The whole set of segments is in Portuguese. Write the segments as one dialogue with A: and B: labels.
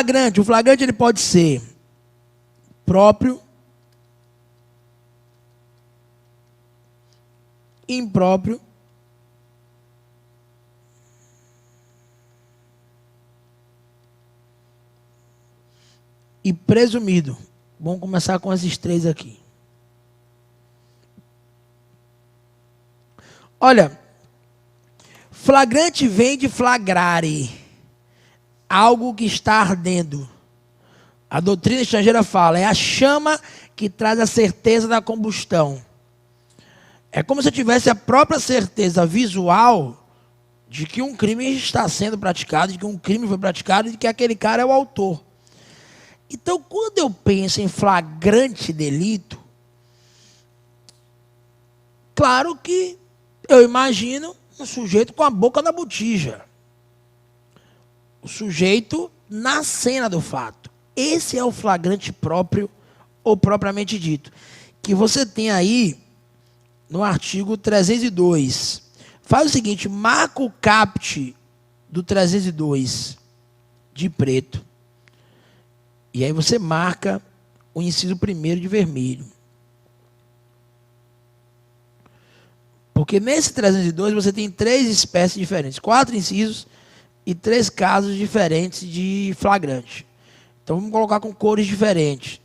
A: Flagrante. O flagrante ele pode ser próprio, impróprio e presumido. Vamos começar com esses três aqui. Olha, flagrante vem de flagrare, algo que está ardendo. A doutrina estrangeira fala, é a chama que traz a certeza da combustão. É como se eu tivesse a própria certeza visual de que um crime está sendo praticado, de que um crime foi praticado e de que aquele cara é o autor. Então, quando eu penso em flagrante delito, claro que eu imagino um sujeito com a boca na botija. O sujeito na cena do fato. Esse é o flagrante próprio ou propriamente dito. Que você tem aí no artigo 302. Faz o seguinte, marca o caput do 302 de preto. E aí você marca o inciso 1º de vermelho. Porque nesse 302 você tem 3 espécies diferentes, 4 incisos e 3 casos diferentes de flagrante. Então vamos colocar com cores diferentes.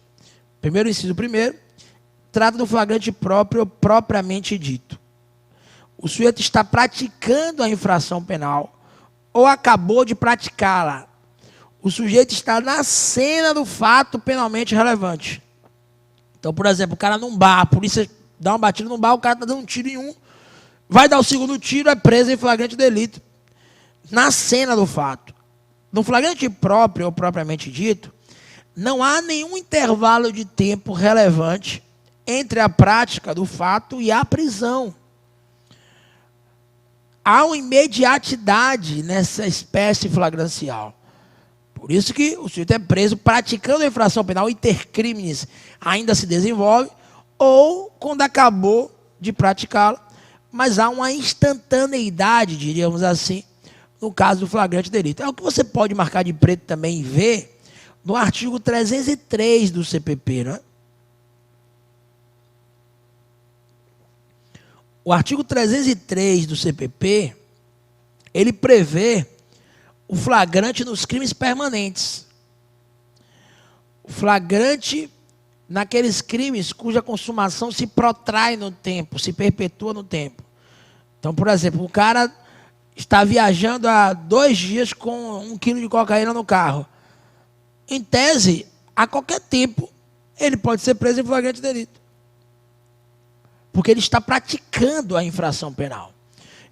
A: Primeiro inciso primeiro, trata do flagrante próprio ou propriamente dito. O sujeito está praticando a infração penal ou acabou de praticá-la. O sujeito está na cena do fato penalmente relevante. Então, por exemplo, o cara num bar, a polícia dá uma batida num bar, o cara está dando um tiro em um, vai dar o segundo tiro, é preso em flagrante delito. Na cena do fato. No flagrante próprio ou propriamente dito, não há nenhum intervalo de tempo relevante entre a prática do fato e a prisão. Há uma imediatidade nessa espécie flagrancial. Por isso que o sujeito é preso praticando a infração penal, intercrimes ainda se desenvolve, ou quando acabou de praticá-la, mas há uma instantaneidade, diríamos assim, no caso do flagrante delito. É o que você pode marcar de preto também e ver no artigo 303 do CPP, não é? O artigo 303 do CPP, ele prevê o flagrante nos crimes permanentes. O flagrante naqueles crimes cuja consumação se protrai no tempo, se perpetua no tempo. Então, por exemplo, o cara está viajando há 2 dias com 1 quilo de cocaína no carro. Em tese, a qualquer tempo, ele pode ser preso em flagrante delito. Porque ele está praticando a infração penal.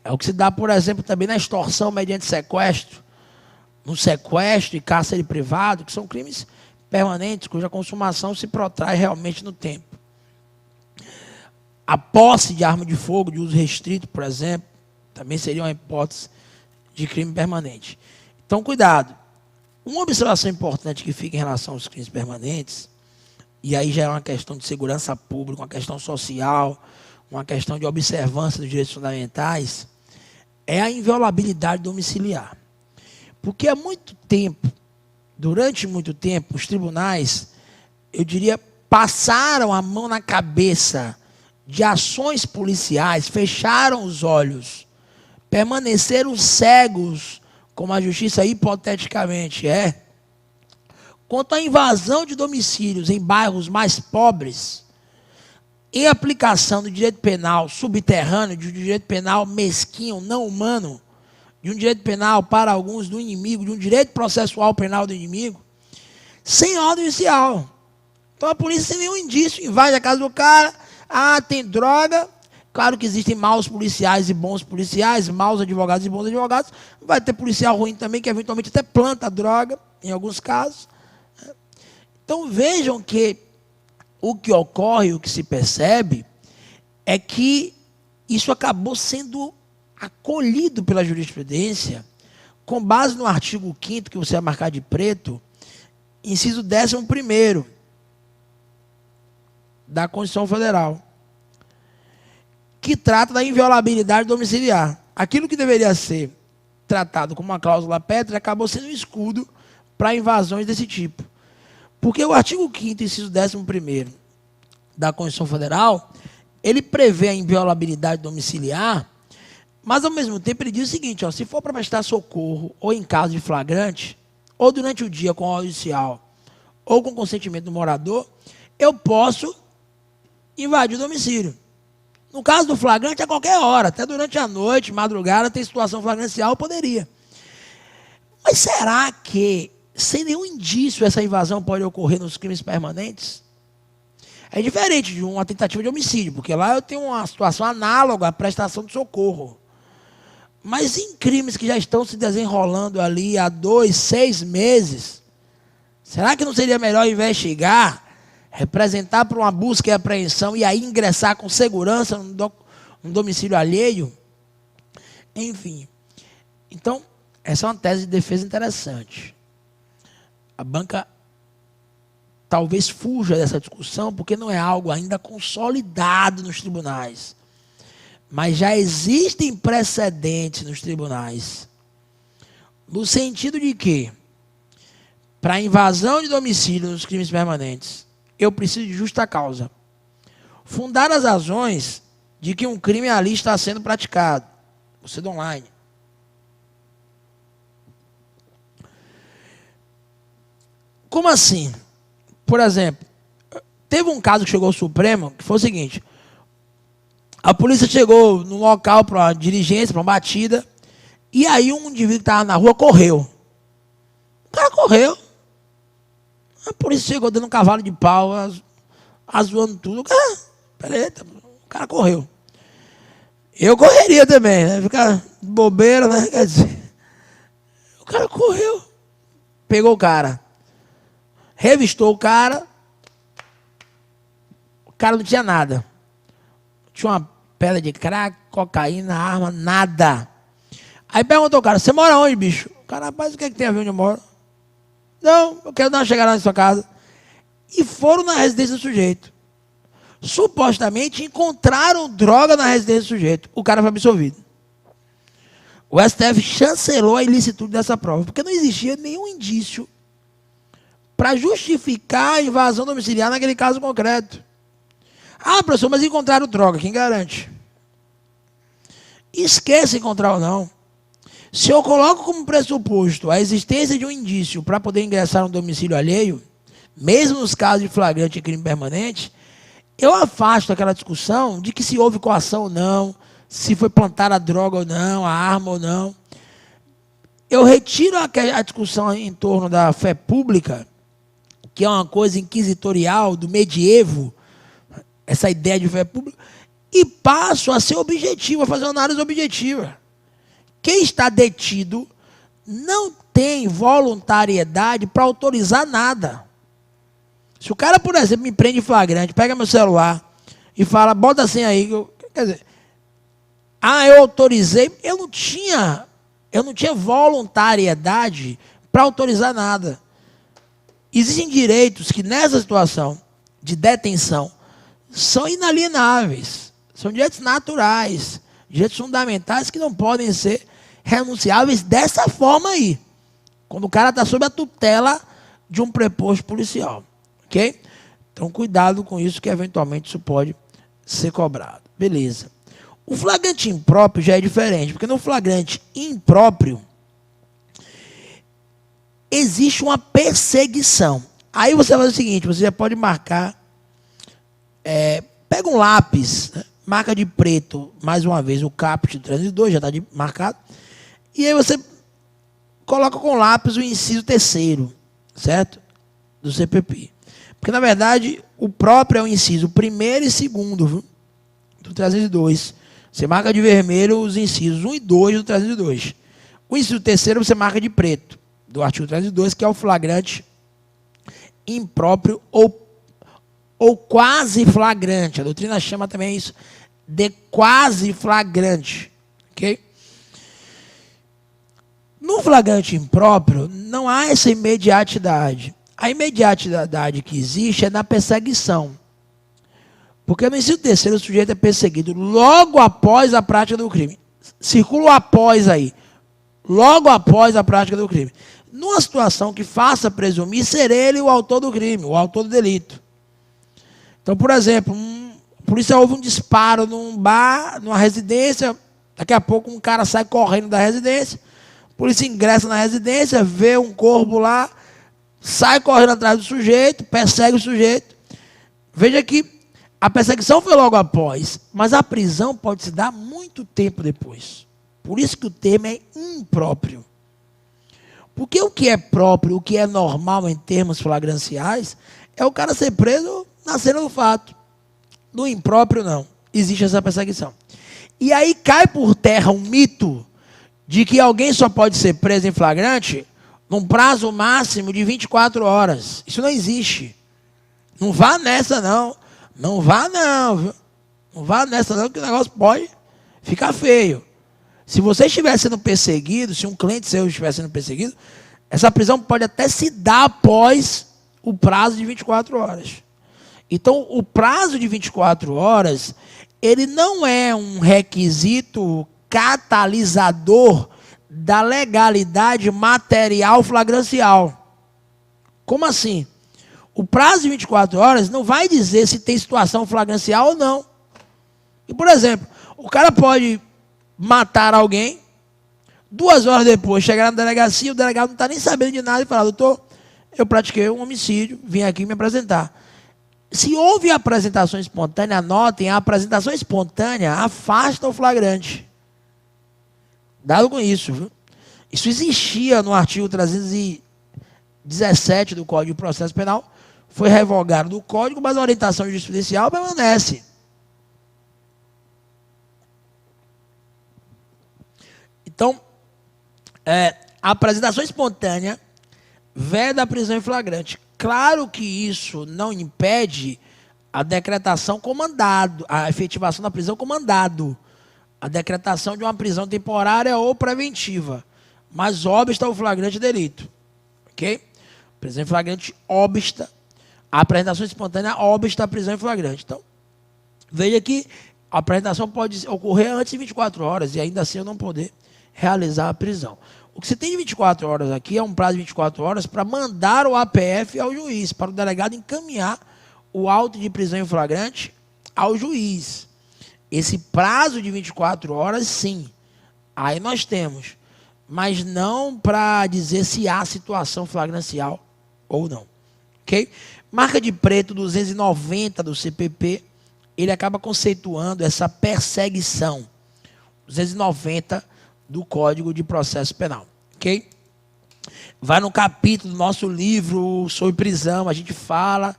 A: É o que se dá, por exemplo, também na extorsão mediante sequestro, no sequestro e cárcere privado, que são crimes permanentes, cuja consumação se protrai realmente no tempo. A posse de arma de fogo de uso restrito, por exemplo, também seria uma hipótese de crime permanente. Então, cuidado. Uma observação importante que fica em relação aos crimes permanentes, e aí já é uma questão de segurança pública, uma questão social, uma questão de observância dos direitos fundamentais, é a inviolabilidade domiciliar. Porque há muito tempo, durante muito tempo, os tribunais, eu diria, passaram a mão na cabeça de ações policiais, fecharam os olhos, permaneceram cegos, como a justiça hipoteticamente é, quanto à invasão de domicílios em bairros mais pobres, em aplicação do direito penal subterrâneo, de um direito penal mesquinho, não humano, de um direito penal para alguns do inimigo, de um direito processual penal do inimigo, sem ordem judicial. Então a polícia, sem nenhum indício, invade a casa do cara, tem droga. Claro que existem maus policiais e bons policiais, maus advogados e bons advogados. Vai ter policial ruim também, que eventualmente até planta droga, em alguns casos. Então vejam que o que ocorre, o que se percebe, é que isso acabou sendo acolhido pela jurisprudência, com base no artigo 5º, que você vai marcar de preto, inciso 11º da Constituição Federal, que trata da inviolabilidade domiciliar. Aquilo que deveria ser tratado como uma cláusula pétrea acabou sendo um escudo para invasões desse tipo. Porque o artigo 5º, inciso 11º da Constituição Federal, ele prevê a inviolabilidade domiciliar, mas ao mesmo tempo ele diz o seguinte, ó, se for para prestar socorro, ou em caso de flagrante, ou durante o dia com ordem judicial, ou com consentimento do morador, eu posso invadir o domicílio. No caso do flagrante, a qualquer hora, até durante a noite, madrugada, tem situação flagrancial, eu poderia. Mas será que, sem nenhum indício, essa invasão pode ocorrer nos crimes permanentes? É diferente de uma tentativa de homicídio, porque lá eu tenho uma situação análoga à prestação de socorro. Mas em crimes que já estão se desenrolando ali há 2, 6 meses, será que não seria melhor investigar, representar para uma busca e apreensão e aí ingressar com segurança no domicílio alheio? Enfim. Então, essa é uma tese de defesa interessante. A banca talvez fuja dessa discussão porque não é algo ainda consolidado nos tribunais. Mas já existem precedentes nos tribunais. No sentido de que, para invasão de domicílio nos crimes permanentes, eu preciso de justa causa. Fundar as razões de que um crime ali está sendo praticado. Você do online. Como assim? Por exemplo, teve um caso que chegou ao Supremo, que foi o seguinte: a polícia chegou no local para uma diligência, para uma batida, e aí um indivíduo que estava na rua correu. O cara correu. A polícia chegou dando um cavalo de pau, azoando tudo. O cara correu. Eu correria também, né? Ficar bobeira, né? Quer dizer, o cara correu. Pegou o cara. Revistou o cara não tinha nada. Tinha uma pedra de crack, cocaína, arma, nada. Aí perguntou o cara, você mora onde, bicho? O cara, rapaz, o que é que tem a ver onde eu moro? Não, eu quero dar uma chegada na sua casa. E foram na residência do sujeito. Supostamente encontraram droga na residência do sujeito. O cara foi absolvido. O STF chancelou a ilicitude dessa prova, porque não existia nenhum indício para justificar a invasão domiciliar naquele caso concreto. Ah, professor, mas encontraram droga, quem garante? Esqueça encontrar ou não. Se eu coloco como pressuposto a existência de um indício para poder ingressar no domicílio alheio, mesmo nos casos de flagrante e crime permanente, eu afasto aquela discussão de que se houve coação ou não, se foi plantada a droga ou não, a arma ou não. Eu retiro a discussão em torno da fé pública, que é uma coisa inquisitorial do medievo, essa ideia de fé pública, e passo a ser objetivo, a fazer uma análise objetiva. Quem está detido não tem voluntariedade para autorizar nada. Se o cara, por exemplo, me prende em flagrante, pega meu celular e fala, bota assim aí, quer dizer, eu autorizei, eu não tinha voluntariedade para autorizar nada. Existem direitos que nessa situação de detenção são inalienáveis, são direitos naturais, direitos fundamentais que não podem ser renunciáveis dessa forma aí, quando o cara está sob a tutela de um preposto policial, ok? Então cuidado com isso, que eventualmente isso pode ser cobrado. Beleza. O flagrante impróprio já é diferente, porque no flagrante impróprio existe uma perseguição. Aí você vai fazer o seguinte, você já pode marcar, pega um lápis, né, marca de preto, mais uma vez, o caput 302, já está marcado, e aí você coloca com lápis o inciso 3º, certo? Do CPP. Porque, na verdade, o próprio é o inciso 1º e 2º, viu? Do 302. Você marca de vermelho os incisos 1 e 2 do 302. O inciso 3º você marca de preto, do artigo 302, que é o flagrante impróprio ou quase flagrante. A doutrina chama também isso de quase flagrante. Ok? No flagrante impróprio, não há essa imediatidade. A imediatidade que existe é na perseguição. Porque no inciso 3º, o sujeito é perseguido logo após a prática do crime. Circula o após aí. Logo após a prática do crime. numa situação que faça presumir ser ele o autor do crime, o autor do delito. Então, por exemplo, a polícia houve um disparo num bar, numa residência, daqui a pouco um cara sai correndo da residência, a polícia ingressa na residência, vê um corpo lá, sai correndo atrás do sujeito, persegue o sujeito. Veja que a perseguição foi logo após, mas a prisão pode se dar muito tempo depois. Por isso que o termo é impróprio. Porque o que é próprio, o que é normal em termos flagranciais, é o cara ser preso na cena do fato. No impróprio, não. Existe essa perseguição. E aí cai por terra um mito de que alguém só pode ser preso em flagrante num prazo máximo de 24 horas. Isso não existe. Não vá nessa, não. Não vá, não. Viu? Não vá nessa, não, que o negócio pode ficar feio. Se você estiver sendo perseguido, se um cliente seu estiver sendo perseguido, essa prisão pode até se dar após o prazo de 24 horas. Então, o prazo de 24 horas, ele não é um requisito catalisador da legalidade material flagrancial. Como assim? O prazo de 24 horas não vai dizer se tem situação flagrancial ou não. E, por exemplo, o cara pode matar alguém, 2 horas depois chegar na delegacia, o delegado não está nem sabendo de nada e falar: doutor, eu pratiquei um homicídio, vim aqui me apresentar. Se houve apresentação espontânea, anotem, a apresentação espontânea afasta o flagrante. Dado com isso, viu? Isso existia no artigo 317 do Código de Processo Penal, foi revogado do Código, mas a orientação jurisprudencial permanece. Então, a apresentação espontânea veda a prisão em flagrante. Claro que isso não impede a decretação com mandado, a efetivação da prisão com mandado, a decretação de uma prisão temporária ou preventiva, mas obsta o flagrante delito. Ok? Prisão em flagrante obsta, a apresentação espontânea obsta a prisão em flagrante. Então, veja que a apresentação pode ocorrer antes de 24 horas e ainda assim eu não poder realizar a prisão. O que você tem de 24 horas aqui é um prazo de 24 horas para mandar o APF ao juiz, para o delegado encaminhar o auto de prisão em flagrante ao juiz. Esse prazo de 24 horas, sim, aí nós temos, mas não para dizer se há situação flagrancial ou não. Ok? Marca de preto 290 do CPP, ele acaba conceituando essa perseguição. 290 do Código de Processo Penal, ok? Vai no capítulo do nosso livro sobre prisão, a gente fala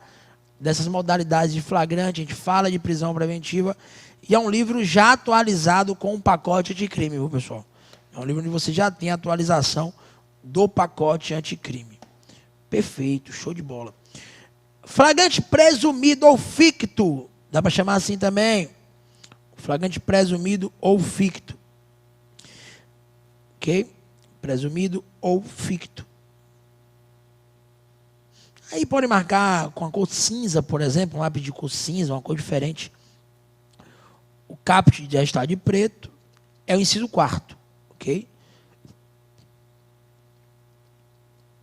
A: dessas modalidades de flagrante, a gente fala de prisão preventiva, e é um livro já atualizado com o pacote anticrime, viu, pessoal? É um livro onde você já tem a atualização do pacote anticrime. Perfeito, show de bola. Flagrante presumido ou ficto, dá para chamar assim também, flagrante presumido ou ficto. Ok? Presumido ou ficto. Aí pode marcar com a cor cinza, por exemplo, um lápis de cor cinza, uma cor diferente. O caput já está de preto, é o inciso 4º, ok?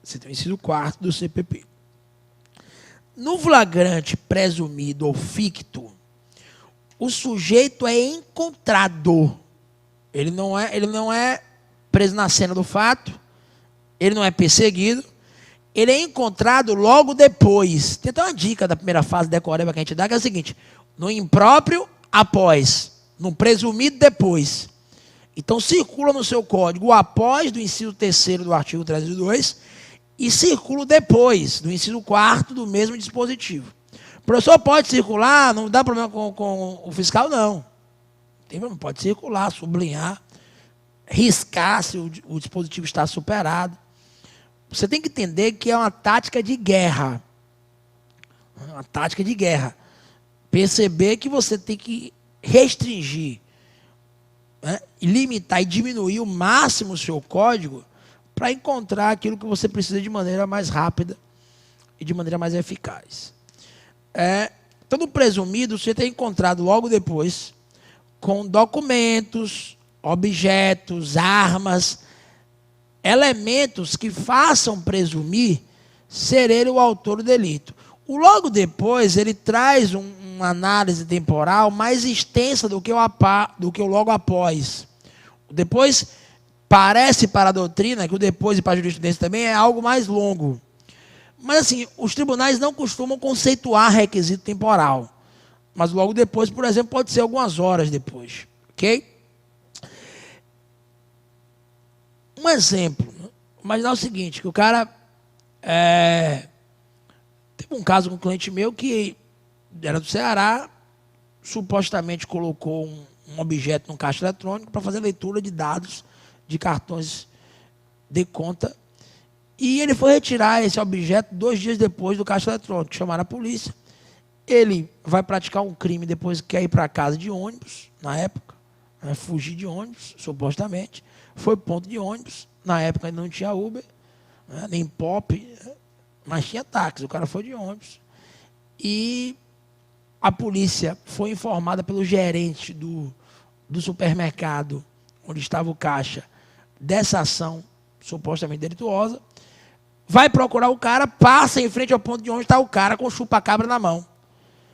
A: Você tem o inciso 4º do CPP. No flagrante presumido ou ficto, o sujeito é encontrado. Ele não é preso na cena do fato, ele não é perseguido, ele é encontrado logo depois. Tem até uma dica da primeira fase da decoreba que a gente dá, que é o seguinte: no impróprio, após, no presumido, depois. Então circula no seu código o após do inciso 3º do artigo 302 e circula o depois, do inciso 4º do mesmo dispositivo. O professor pode circular, não dá problema com o fiscal, não. Pode circular, sublinhar, riscar se o dispositivo está superado. Você tem que entender que é uma tática de guerra. Uma tática de guerra. Perceber que você tem que restringir, né, limitar e diminuir o máximo o seu código para encontrar aquilo que você precisa de maneira mais rápida e de maneira mais eficaz. Então, no presumido, você tem encontrado logo depois com documentos, objetos, armas, elementos que façam presumir ser ele o autor do delito. O logo depois, ele traz uma análise temporal mais extensa do que o logo após. Depois, parece para a doutrina, que o depois e para a jurisprudência também é algo mais longo. Mas assim, os tribunais não costumam conceituar requisito temporal. Mas logo depois, por exemplo, pode ser algumas horas depois. Ok? Um exemplo. Imaginar o seguinte, que o cara... teve um caso com um cliente meu que era do Ceará, supostamente colocou um objeto no caixa eletrônico para fazer leitura de dados de cartões de conta. E ele foi retirar esse objeto 2 dias depois do caixa eletrônico. Chamaram a polícia. Ele vai praticar um crime depois que quer ir para casa de ônibus, na época. Fugir de ônibus, supostamente. Foi ponto de ônibus. Na época ainda não tinha Uber, nem Pop, mas tinha táxi. O cara foi de ônibus. E a polícia foi informada pelo gerente do supermercado, onde estava o caixa, dessa ação supostamente delituosa. Vai procurar o cara, passa em frente ao ponto de onde está o cara com o chupa-cabra na mão.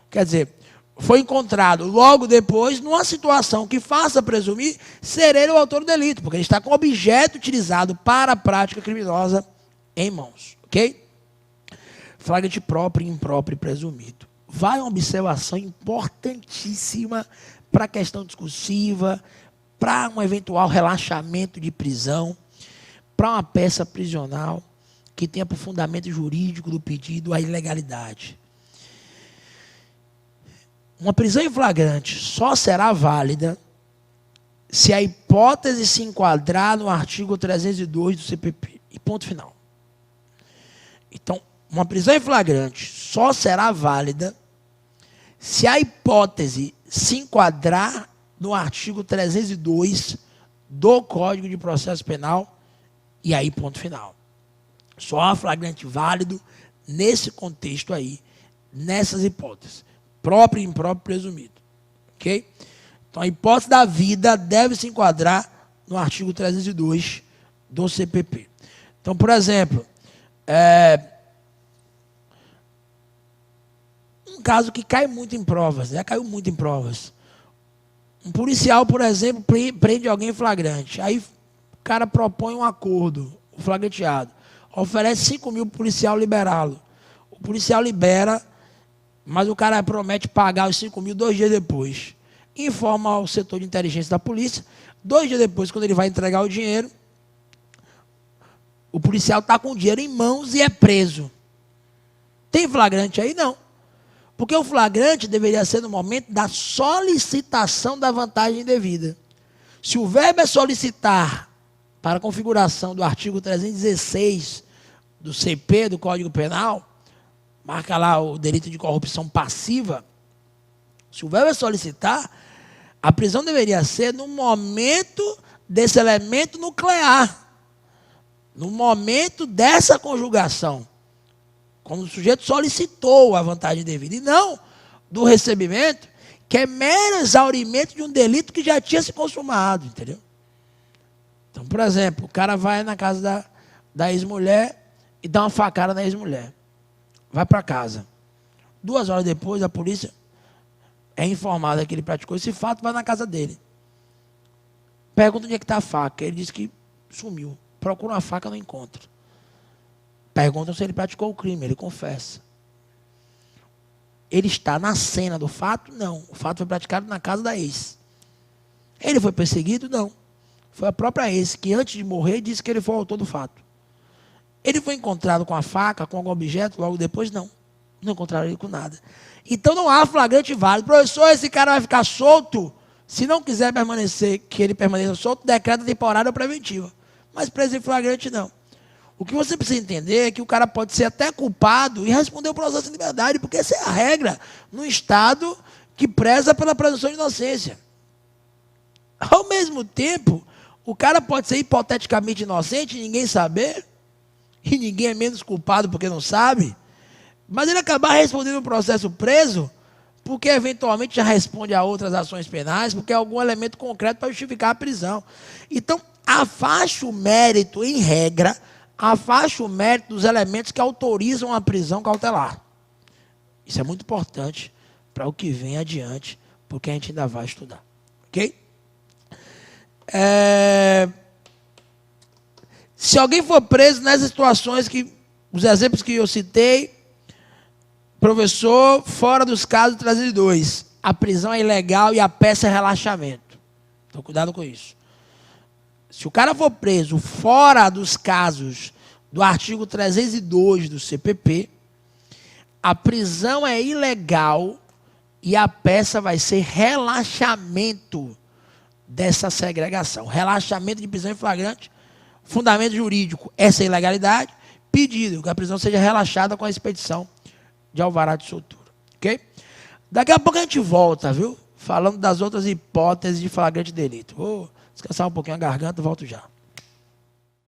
A: Quer dizer, foi encontrado logo depois numa situação que faça presumir ser ele o autor do delito, porque ele está com o objeto utilizado para a prática criminosa em mãos. Ok? Flagrante próprio, impróprio e presumido. Vai uma observação importantíssima para a questão discursiva, para um eventual relaxamento de prisão, para uma peça prisional que tenha por fundamento jurídico do pedido a ilegalidade. Uma prisão em flagrante só será válida se a hipótese se enquadrar no artigo 302 do CPP. E ponto final. Então, uma prisão em flagrante só será válida se a hipótese se enquadrar no artigo 302 do Código de Processo Penal, e aí ponto final. Só há flagrante válido nesse contexto aí, nessas hipóteses. Próprio, impróprio, presumido. Ok? Então, a hipótese da vida deve se enquadrar no artigo 302 do CPP. Então, por exemplo, um caso que cai muito em provas, já caiu muito em provas. Um policial, por exemplo, prende alguém em flagrante. Aí o cara propõe um acordo, o flagranteado. Oferece 5 mil para o policial liberá-lo. O policial libera, mas o cara promete pagar os 5 mil 2 dias depois. Informa ao setor de inteligência da polícia. 2 dias depois, quando ele vai entregar o dinheiro, o policial está com o dinheiro em mãos e é preso. Tem flagrante aí? Não. Porque o flagrante deveria ser no momento da solicitação da vantagem indevida. Se o verbo é solicitar para a configuração do artigo 316 do CP, do Código Penal, marca lá o delito de corrupção passiva. Se o verbo é solicitar, a prisão deveria ser no momento desse elemento nuclear. No momento dessa conjugação. Quando o sujeito solicitou a vantagem devida. E não do recebimento, que é mero exaurimento de um delito que já tinha se consumado. Entendeu? Então, por exemplo, o cara vai na casa da ex-mulher e dá uma facada na ex-mulher. Vai para casa. 2 horas depois, a polícia é informada que ele praticou esse fato, vai na casa dele. Pergunta onde é que está a faca. Ele diz que sumiu. Procura uma faca, não encontra. Perguntam se ele praticou o crime. Ele confessa. Ele está na cena do fato? Não. O fato foi praticado na casa da ex. Ele foi perseguido? Não. Foi a própria ex que, antes de morrer, disse que ele foi o autor do fato. Ele foi encontrado com a faca, com algum objeto, logo depois? Não. Não encontraram ele com nada. Então não há flagrante válido. Professor, esse cara vai ficar solto? Se não quiser permanecer, que ele permaneça solto, decreta temporária ou preventiva. Mas preso em flagrante, não. O que você precisa entender é que o cara pode ser até culpado e responder o processo de liberdade, porque essa é a regra no Estado que preza pela presunção de inocência. Ao mesmo tempo, o cara pode ser hipoteticamente inocente e ninguém saber, e ninguém é menos culpado porque não sabe, mas ele acabar respondendo o processo preso, porque eventualmente já responde a outras ações penais, porque é algum elemento concreto para justificar a prisão. Então, afaste o mérito, em regra, afaste o mérito dos elementos que autorizam a prisão cautelar. Isso é muito importante para o que vem adiante, porque a gente ainda vai estudar. Ok? Se alguém for preso nessas situações que, os exemplos que eu citei, professor, fora dos casos 302, a prisão é ilegal e a peça é relaxamento. Então, cuidado com isso. Se o cara for preso fora dos casos do artigo 302 do CPP, a prisão é ilegal e a peça vai ser relaxamento dessa segregação. Relaxamento de prisão em flagrante, fundamento jurídico, essa ilegalidade, pedido que a prisão seja relaxada com a expedição de alvará de soltura. Ok? Daqui a pouco a gente volta, viu? Falando das outras hipóteses de flagrante delito. Vou descansar um pouquinho a garganta, volto já.